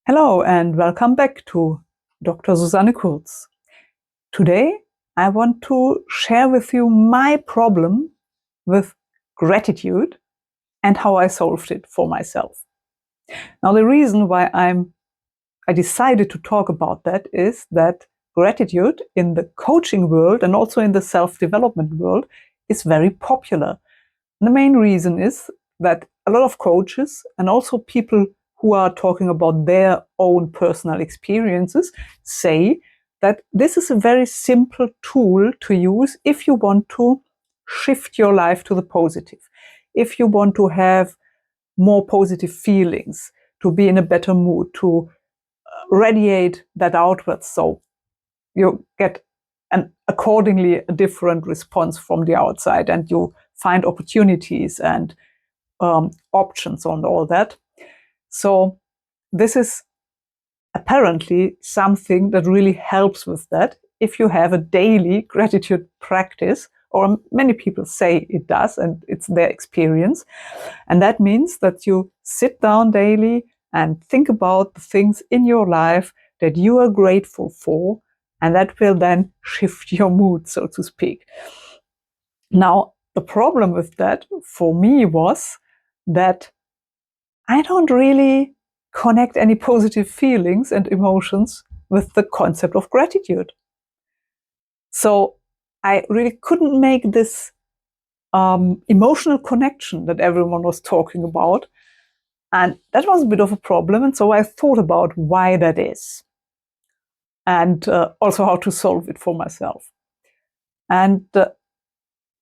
Hello and welcome back to Dr. Susanne Kurz. Today I want to share with you my problem with gratitude and how I solved it for myself. Now the reason why I decided to talk about that is that gratitude in the coaching world and also in the self-development world is very popular. And the main reason is that a lot of coaches and also people who are talking about their own personal experiences say that this is a very simple tool to use if you want to shift your life to the positive, if you want to have more positive feelings, to be in a better mood, to radiate that outwards so you get accordingly a different response from the outside and you find opportunities and options on all that. So this is apparently something that really helps with that if you have a daily gratitude practice, or many people say it does, and it's their experience. And that means that you sit down daily and think about the things in your life that you are grateful for, and that will then shift your mood, so to speak. Now, the problem with that for me was that I don't really connect any positive feelings and emotions with the concept of gratitude. So I really couldn't make this emotional connection that everyone was talking about. And that was a bit of a problem. And so I thought about why that is and also how to solve it for myself. And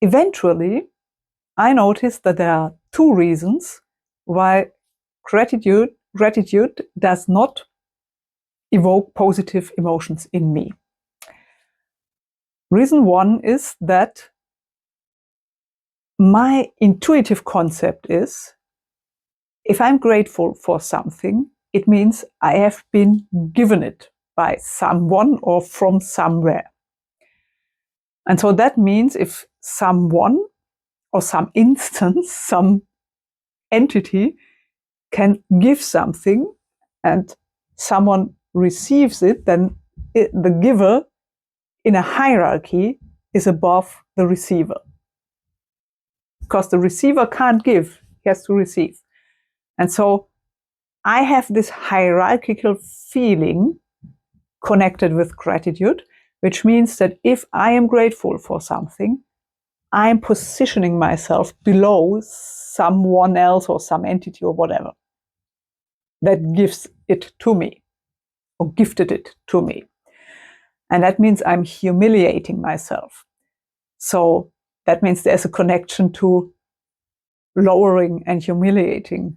eventually, I noticed that there are two reasons why gratitude does not evoke positive emotions in me. Reason one is that my intuitive concept is if I'm grateful for something, it means I have been given it by someone or from somewhere. And so that means if someone or some instance, some entity can give something and someone receives it, then the giver in a hierarchy is above the receiver. Because the receiver can't give, he has to receive. And so I have this hierarchical feeling connected with gratitude, which means that if I am grateful for something, I'm positioning myself below someone else or some entity or whatever that gives it to me or gifted it to me. And that means I'm humiliating myself. So that means there's a connection to lowering and humiliating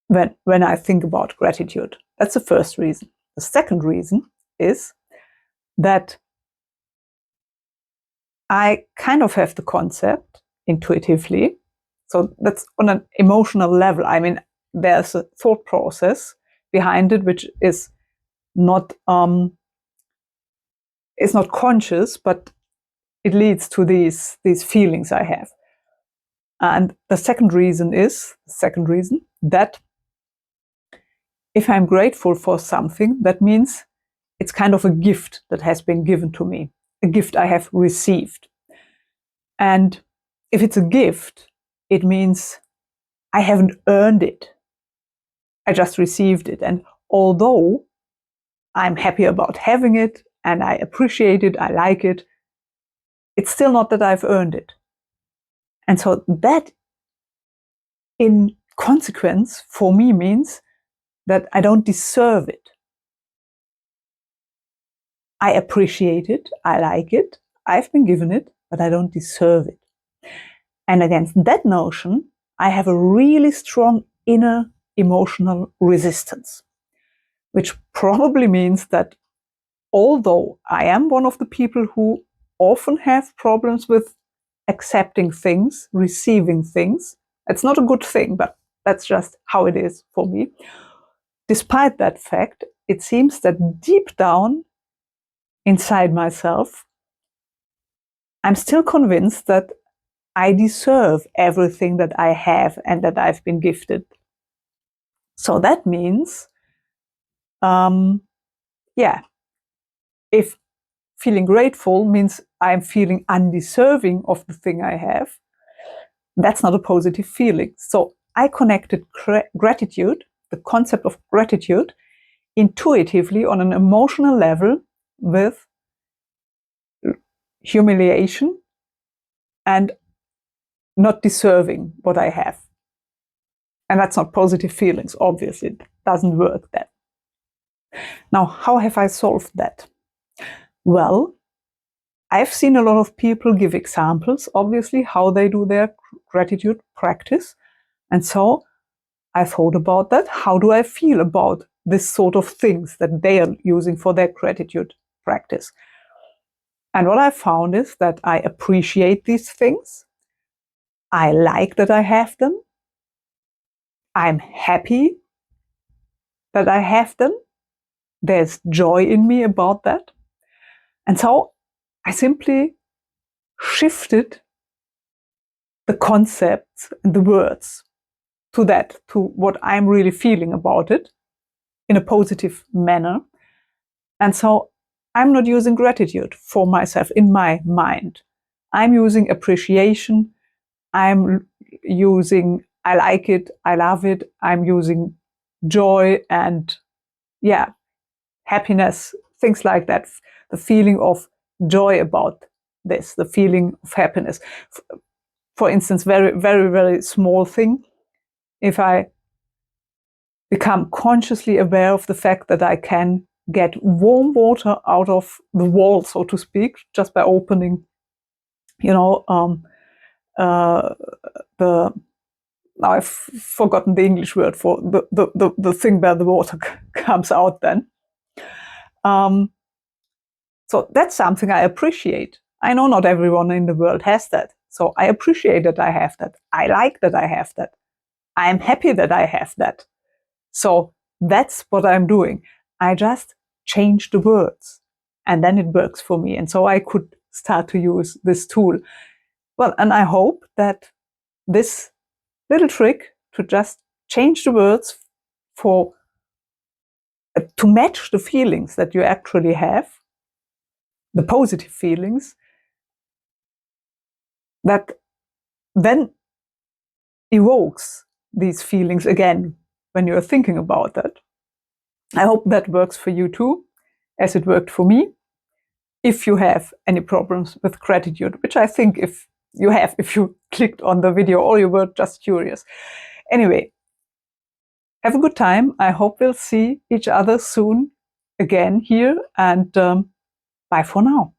when I think about gratitude. That's the first reason. The second reason is that I kind of have the concept intuitively. So that's on an emotional level. I mean, there's a thought process behind it, which is not conscious, but it leads to these feelings I have. And the second reason that if I'm grateful for something, that means it's kind of a gift that has been given to me, a gift I have received. And if it's a gift, it means I haven't earned it. I just received it. And although I'm happy about having it and I appreciate it, I like it, it's still not that I've earned it. And so that in consequence for me means that I don't deserve it. I appreciate it, I like it, I've been given it, but I don't deserve it. And against that notion, I have a really strong inner emotional resistance, which probably means that although I am one of the people who often have problems with accepting things, receiving things, it's not a good thing, but that's just how it is for me. Despite that fact, it seems that deep down inside myself, I'm still convinced that I deserve everything that I have and that I've been gifted. So that means yeah, if feeling grateful means I'm feeling undeserving of the thing I have, that's not a positive feeling. So I connected gratitude, the concept of gratitude, intuitively on an emotional level with humiliation and not deserving what I have. And that's not positive feelings, obviously. It doesn't work then. Now, how have I solved that? Well, I've seen a lot of people give examples, obviously, how they do their gratitude practice. And so I thought about that. How do I feel about this sort of things that they are using for their gratitude practice? And what I found is that I appreciate these things. I like that I have them. I'm happy that I have them. There's joy in me about that. And so I simply shifted the concepts and the words to that, to what I'm really feeling about it in a positive manner. And so I'm not using gratitude for myself in my mind. I'm using appreciation. I'm using, I like it, I love it. I'm using joy and, yeah, happiness, things like that. The feeling of joy about this, the feeling of happiness. For instance, very, very, very small thing. If I become consciously aware of the fact that I can get warm water out of the wall, so to speak, just by opening, the, now I've forgotten the English word for the thing where the water comes out then. So that's something I appreciate. I know not everyone in the world has that. So I appreciate that I have that. I like that I have that. I'm happy that I have that. So that's what I'm doing. I just change the words and then it works for me. And so I could start to use this tool. Well, and I hope that this little trick to just change the words for to match the feelings that you actually have, the positive feelings, that then evokes these feelings again when you're thinking about that. I hope that works for you too, as it worked for me. If you have any problems with gratitude, which I think if you clicked on the video or you were just curious. Anyway, have a good time. I hope we'll see each other soon again here, and bye for now.